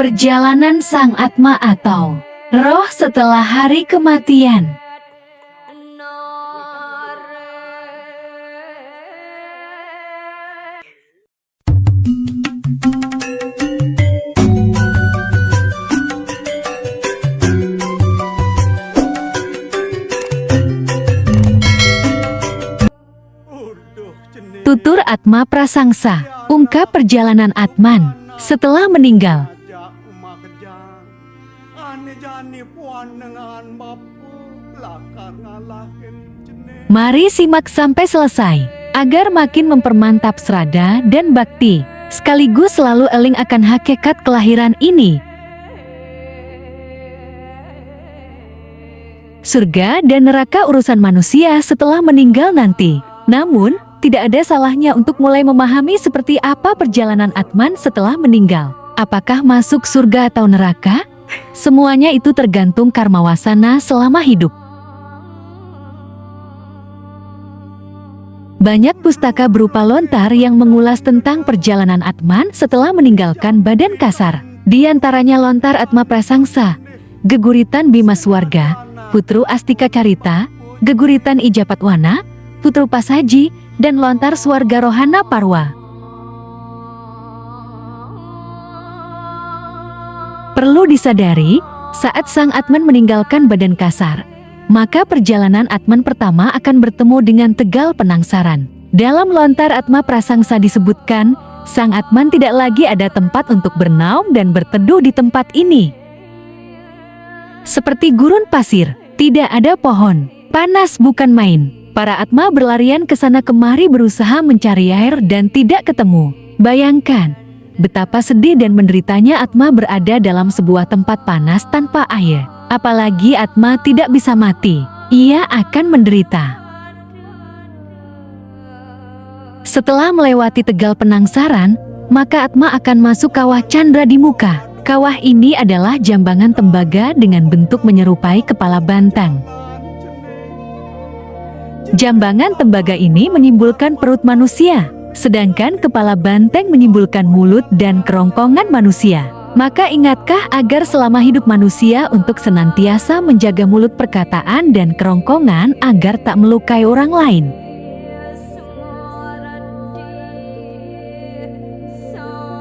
Perjalanan sang Atma atau roh setelah hari kematian. Tutur Atma Prasangsa, ungkap perjalanan Atman setelah meninggal. Mari simak sampai selesai, agar makin mempermantap srada dan bakti, sekaligus selalu eling akan hakikat kelahiran ini. Surga dan neraka urusan manusia setelah meninggal nanti. Namun, tidak ada salahnya untuk mulai memahami seperti apa perjalanan Atman setelah meninggal. Apakah masuk surga atau neraka? Semuanya itu tergantung karma wasana selama hidup. Banyak pustaka berupa lontar yang mengulas tentang perjalanan Atman setelah meninggalkan badan kasar. Di antaranya lontar Atma Prasangsa, Geguritan Bima Swarga, Putru Astika Carita, Geguritan Ijapatwana, Putru Pasaji, dan lontar Swarga Rohana Parwa. Perlu disadari, saat sang Atman meninggalkan badan kasar, maka perjalanan Atman pertama akan bertemu dengan Tegal Penangsaran. Dalam lontar Atma Prasangsa disebutkan, sang Atman tidak lagi ada tempat untuk bernaung dan berteduh di tempat ini. Seperti gurun pasir, tidak ada pohon, panas bukan main. Para Atma berlarian ke sana kemari berusaha mencari air dan tidak ketemu. Bayangkan, betapa sedih dan menderitanya Atma berada dalam sebuah tempat panas tanpa air. Apalagi Atma tidak bisa mati, ia akan menderita. Setelah melewati Tegal Penangsaran, maka Atma akan masuk kawah Candra di muka. Kawah ini adalah jambangan tembaga dengan bentuk menyerupai kepala bantang. Jambangan tembaga ini menimbulkan perut manusia, sedangkan kepala banteng menimbulkan mulut dan kerongkongan manusia. Maka ingatkah agar selama hidup manusia untuk senantiasa menjaga mulut perkataan dan kerongkongan agar tak melukai orang lain.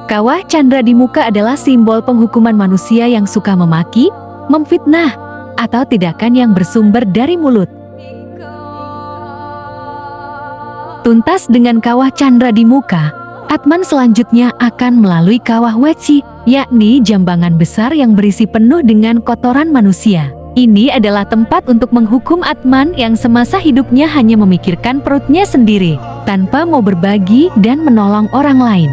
Kawah Candra di muka adalah simbol penghukuman manusia yang suka memaki, memfitnah, atau tindakan yang bersumber dari mulut. Tuntas dengan kawah Candra di muka, Atman selanjutnya akan melalui kawah Weci, yakni jambangan besar yang berisi penuh dengan kotoran manusia. Ini adalah tempat untuk menghukum Atman yang semasa hidupnya hanya memikirkan perutnya sendiri, tanpa mau berbagi dan menolong orang lain.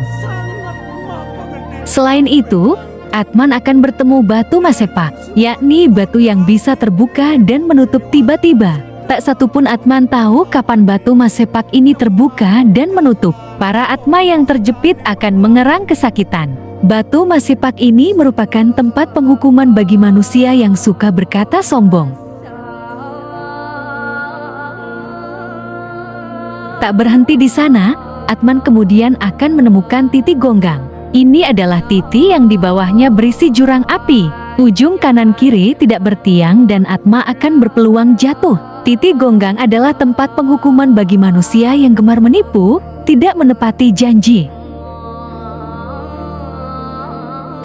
Selain itu, Atman akan bertemu batu Masepak, yakni batu yang bisa terbuka dan menutup tiba-tiba. Tak satupun Atman tahu kapan batu Masepak ini terbuka dan menutup. Para Atma yang terjepit akan mengerang kesakitan. Batu Masepak ini merupakan tempat penghukuman bagi manusia yang suka berkata sombong. Tak berhenti di sana, Atman kemudian akan menemukan Titi Gonggang. Ini adalah titi yang di bawahnya berisi jurang api. Ujung kanan kiri tidak bertiang dan Atma akan berpeluang jatuh. Titi Gonggang adalah tempat penghukuman bagi manusia yang gemar menipu, tidak menepati janji.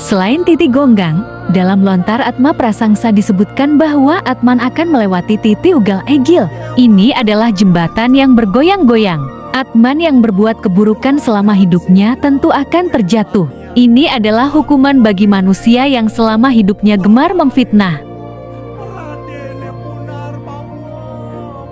Selain Titi Gonggang, dalam lontar Atma Prasangsa disebutkan bahwa Atman akan melewati Titi Ugal Egil. Ini adalah jembatan yang bergoyang-goyang. Atman yang berbuat keburukan selama hidupnya tentu akan terjatuh. Ini adalah hukuman bagi manusia yang selama hidupnya gemar memfitnah.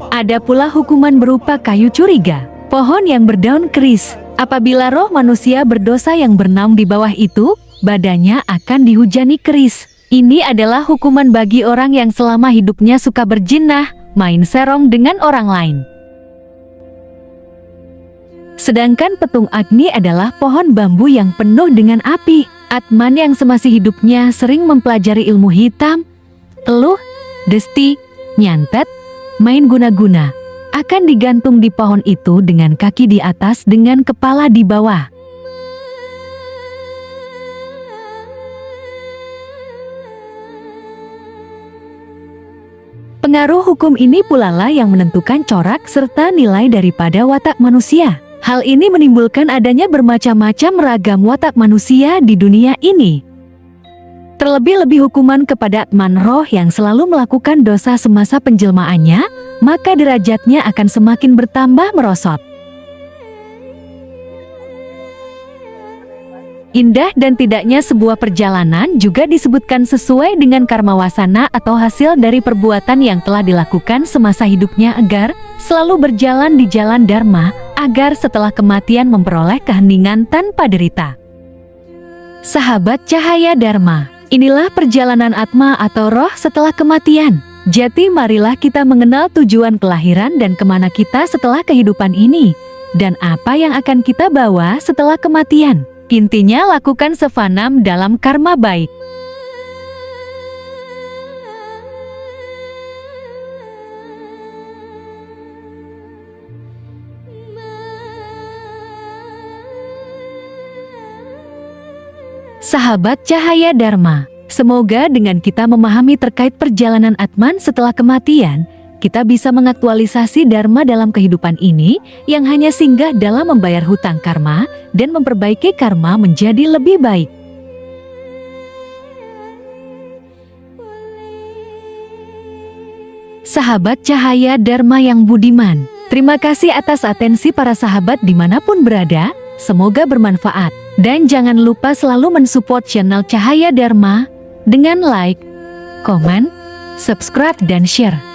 Ada pula hukuman berupa kayu curiga, pohon yang berdaun keris. Apabila roh manusia berdosa yang bernaung di bawah itu, badannya akan dihujani keris. Ini adalah hukuman bagi orang yang selama hidupnya suka berjinah, main serong dengan orang lain. Sedangkan petung Agni adalah pohon bambu yang penuh dengan api. Atman yang semasih hidupnya sering mempelajari ilmu hitam, teluh, desti, nyantet, main guna-guna, akan digantung di pohon itu dengan kaki di atas dengan kepala di bawah. Pengaruh hukum ini pula lah yang menentukan corak serta nilai daripada watak manusia. Hal ini menimbulkan adanya bermacam-macam ragam watak manusia di dunia ini. Terlebih-lebih hukuman kepada atman roh yang selalu melakukan dosa semasa penjelmaannya, maka derajatnya akan semakin bertambah merosot. Indah dan tidaknya sebuah perjalanan juga disebutkan sesuai dengan karma wasana atau hasil dari perbuatan yang telah dilakukan semasa hidupnya agar selalu berjalan di jalan dharma, agar setelah kematian memperoleh keheningan tanpa derita. Sahabat cahaya dharma, inilah perjalanan atma atau roh setelah kematian. Jadi marilah kita mengenal tujuan kelahiran dan kemana kita setelah kehidupan ini, dan apa yang akan kita bawa setelah kematian. Intinya lakukan sefanam dalam karma baik. Sahabat cahaya dharma, semoga dengan kita memahami terkait perjalanan atman setelah kematian, kita bisa mengaktualisasi dharma dalam kehidupan ini yang hanya singgah dalam membayar hutang karma dan memperbaiki karma menjadi lebih baik. Sahabat cahaya dharma yang budiman, terima kasih atas atensi para sahabat dimanapun berada, semoga bermanfaat. Dan jangan lupa selalu mensupport channel Cahaya Dharma dengan like, komen, subscribe, dan share.